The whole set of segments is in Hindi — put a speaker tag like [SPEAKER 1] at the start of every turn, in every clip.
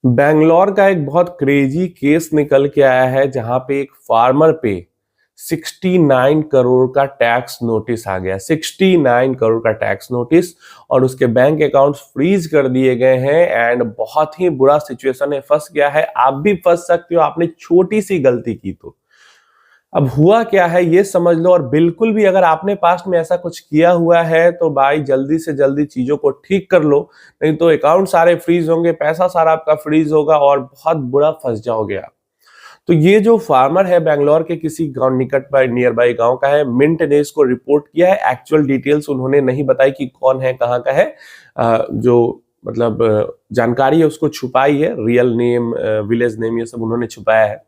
[SPEAKER 1] बैंगलोर का एक बहुत क्रेजी केस निकल के आया है जहां पे एक फार्मर पे 69 करोड़ का टैक्स नोटिस आ गया। 69 करोड़ का टैक्स नोटिस और उसके बैंक अकाउंट्स फ्रीज कर दिए गए हैं एंड बहुत ही बुरा सिचुएशन है, फंस गया है। आप भी फंस सकते हो, आपने छोटी सी गलती की तो। अब हुआ क्या है ये समझ लो, और बिल्कुल भी अगर आपने पास्ट में ऐसा कुछ किया हुआ है तो भाई जल्दी से जल्दी चीजों को ठीक कर लो, नहीं तो अकाउंट सारे फ्रीज होंगे, पैसा सारा आपका फ्रीज होगा और बहुत बुरा फंस जाओगे आप। तो ये जो फार्मर है बैंगलोर के किसी गांव निकट बाय नियर बाय गांव का है, मिंट ने इसको रिपोर्ट किया है। एक्चुअल डिटेल्स उन्होंने नहीं बताई कि कौन है, कहाँ का है। जो मतलब जानकारी है उसको छुपाई है, रियल नेम, विलेज नेम, ये सब उन्होंने छुपाया है।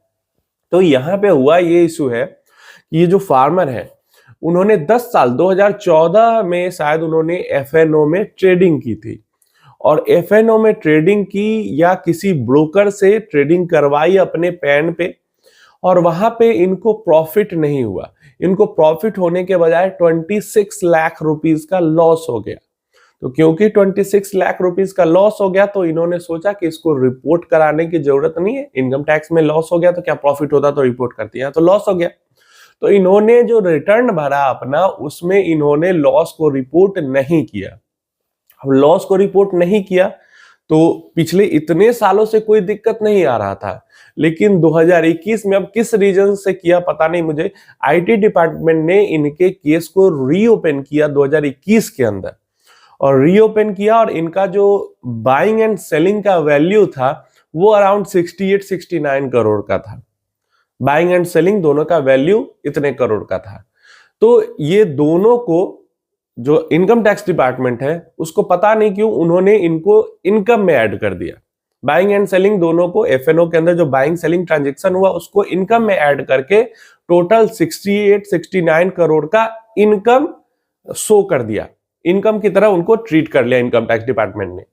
[SPEAKER 1] तो यहाँ पे हुआ ये इशू है कि ये जो फार्मर है उन्होंने 10 साल 2014 में शायद उन्होंने एफएनओ में ट्रेडिंग की थी, और एफएनओ में ट्रेडिंग की या किसी ब्रोकर से ट्रेडिंग करवाई अपने पैन पे, और वहां पे इनको प्रॉफिट नहीं हुआ। इनको प्रॉफिट होने के बजाय 26 लाख रुपीस का लॉस हो गया। तो क्योंकि 26 लाख रुपीस का लॉस हो गया तो इन्होंने सोचा कि इसको रिपोर्ट कराने की जरूरत नहीं है। इनकम टैक्स में लॉस हो गया तो क्या प्रॉफिट होता तो रिपोर्ट करती है, तो लॉस हो गया। तो इन्होंने जो रिटर्न भरा अपना, उसमें इन्होंने लॉस को रिपोर्ट नहीं किया। अब लॉस को रिपोर्ट नहीं किया तो पिछले इतने सालों से कोई दिक्कत नहीं आ रहा था, लेकिन 2021 में अब किस रीजन से किया पता नहीं मुझे, आईटी डिपार्टमेंट ने इनके केस को रीओपन किया 2021 के अंदर, और रीओपन किया, और इनका जो बाइंग एंड सेलिंग का वैल्यू था वो अराउंड 68-69 करोड़ का था। बाइंग एंड सेलिंग दोनों का वैल्यू इतने करोड़ का था। तो ये दोनों को जो इनकम टैक्स डिपार्टमेंट है उसको पता नहीं क्यों उन्होंने इनको इनकम में ऐड कर दिया। बाइंग एंड सेलिंग दोनों को, एफएनओ के अंदर जो बाइंग सेलिंग ट्रांजेक्शन हुआ उसको इनकम में ऐड करके टोटल 68-69 करोड़ का इनकम शो कर दिया। इनकम की तरह उनको ट्रीट कर लिया इनकम टैक्स डिपार्टमेंट ने।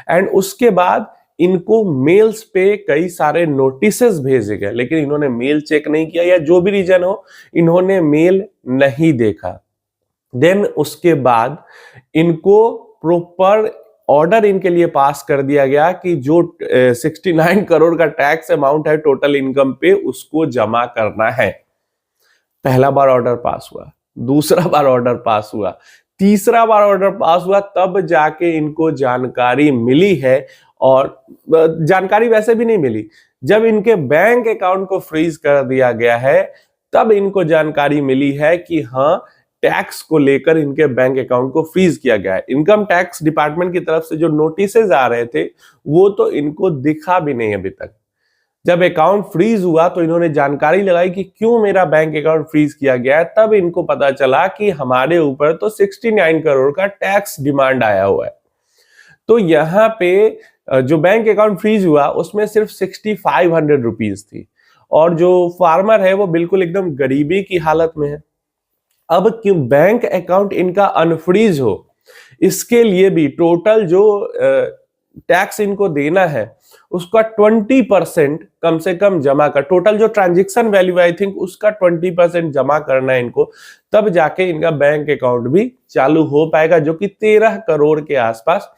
[SPEAKER 1] एंड उसके बाद इनको मेल्स पे कई सारे नोटिसेस भेजे गए, लेकिन इन्होंने मेल चेक नहीं किया या जो भी रीजन हो, इन्होंने मेल नहीं देखा। देन उसके बाद इनको प्रॉपर ऑर्डर इनके लिए पास कर दिया गया कि जो 69 करोड़ का टैक्स अमाउंट है टोटल इनकम पे, उसको जमा करना है। पहला बार ऑर्डर पास हुआ, दूसरा बार ऑर्डर पास हुआ, तीसरा बार ऑर्डर पास हुआ, तब जाके इनको जानकारी मिली है। और जानकारी वैसे भी नहीं मिली, जब इनके बैंक अकाउंट को फ्रीज कर दिया गया है तब इनको जानकारी मिली है कि हाँ, टैक्स को लेकर इनके बैंक अकाउंट को फ्रीज किया गया है। इनकम टैक्स डिपार्टमेंट की तरफ से जो नोटिसेज आ रहे थे वो तो इनको दिखा भी नहीं अभी तक। जब अकाउंट फ्रीज हुआ तो इन्होंने जानकारी लगाई कि क्यों मेरा बैंक अकाउंट फ्रीज किया गया है, तब इनको पता चला कि हमारे ऊपर तो 69 करोड़ का टैक्स डिमांड आया हुआ है। तो यहाँ पे जो बैंक अकाउंट फ्रीज हुआ उसमें सिर्फ 6500 रुपीज थी, और जो फार्मर है वो बिल्कुल एकदम गरीबी की हालत में है। अब क्यों बैंक अकाउंट इनका अनफ्रीज हो, इसके लिए भी टोटल जो टैक्स इनको देना है उसका 20% कम से कम जमा कर, टोटल जो ट्रांजैक्शन वैल्यू आई थिंक उसका 20% जमा करना है इनको, तब जाके इनका बैंक अकाउंट भी चालू हो पाएगा, जो कि 13 करोड़ के आसपास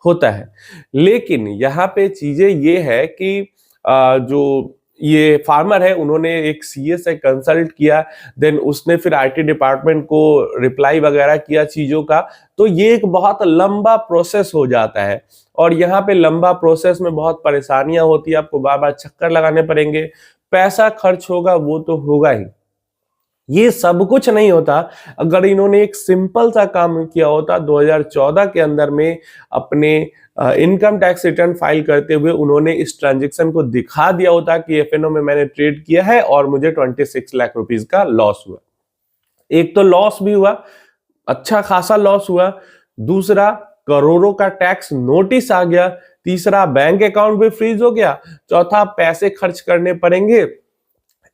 [SPEAKER 1] होता है। लेकिन यहाँ पे चीजें ये है कि जो ये फार्मर है उन्होंने एक सीए से कंसल्ट किया, देन उसने फिर आईटी डिपार्टमेंट को रिप्लाई वगैरह किया चीजों का। तो ये एक बहुत लंबा प्रोसेस हो जाता है, और यहाँ पे लंबा प्रोसेस में बहुत परेशानियां होती है, आपको बार बार चक्कर लगाने पड़ेंगे, पैसा खर्च होगा वो तो होगा ही। ये सब कुछ नहीं होता अगर इन्होंने एक सिंपल सा काम किया होता। 2014 के अंदर में अपने इनकम टैक्स रिटर्न फाइल करते हुए उन्होंने इस ट्रांजैक्शन को दिखा दिया होता कि एफएनओ में मैंने ट्रेड किया है और मुझे 26 लाख रुपीस का लॉस हुआ। एक तो लॉस भी हुआ, अच्छा खासा लॉस हुआ, दूसरा करोड़ों का टैक्स नोटिस आ गया, तीसरा बैंक अकाउंट भी फ्रीज हो गया, चौथा पैसे खर्च करने पड़ेंगे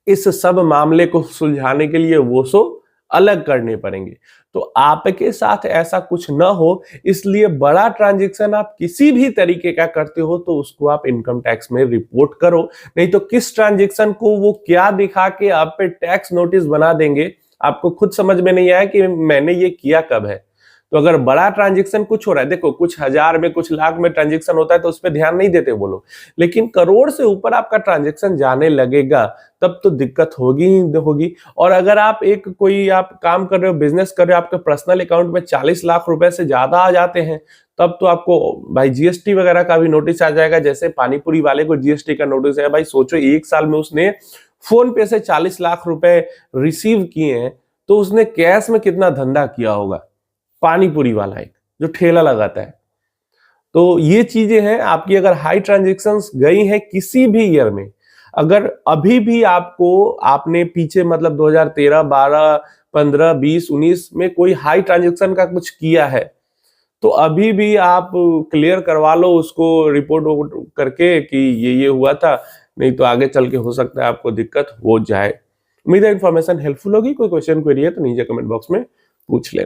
[SPEAKER 1] इस सब मामले को सुलझाने के लिए, वो सो अलग करने पड़ेंगे। तो आपके साथ ऐसा कुछ ना हो, इसलिए बड़ा ट्रांजैक्शन आप किसी भी तरीके का करते हो तो उसको आप इनकम टैक्स में रिपोर्ट करो, नहीं तो किस ट्रांजैक्शन को वो क्या दिखा के आप पे टैक्स नोटिस बना देंगे, आपको खुद समझ में नहीं आया कि मैंने ये किया कब है। तो अगर बड़ा ट्रांजेक्शन कुछ हो रहा है, देखो कुछ हजार में कुछ लाख में ट्रांजेक्शन होता है तो उस पर ध्यान नहीं देते वो लोग, लेकिन करोड़ से ऊपर आपका ट्रांजेक्शन जाने लगेगा तब तो दिक्कत होगी ही होगी। और अगर आप कोई आप काम कर रहे हो, बिजनेस कर रहे हो, आपके पर्सनल अकाउंट में 40 लाख रुपए से ज्यादा आ जाते हैं, तब तो आपको भाई जीएसटी वगैरह का भी नोटिस आ जाएगा। जैसे पानीपुरी वाले को जीएसटी का नोटिस आया, भाई सोचो एक साल में उसने फोन पे से 40 लाख रुपए रिसीव किए हैं, तो उसने कैश में कितना धंधा किया होगा, पानीपुरी वाला एक जो ठेला लगाता है। तो ये चीजें हैं आपकी, अगर हाई ट्रांजेक्शन्स गई हैं किसी भी ईयर में, अगर अभी भी आपने पीछे मतलब 2013, 12, 15, 20, 19 में कोई हाई ट्रांजेक्शन का कुछ किया है, तो अभी भी आप क्लियर करवा लो उसको रिपोर्ट करके कि ये हुआ था, नहीं तो आगे चल के हो सकता है आपको दिक्कत हो जाए। उम्मीद है इन्फॉर्मेशन हेल्पफुल होगी। कोई क्वेश्चन क्वेरी है तो नीचे कमेंट बॉक्स में पूछ लेना।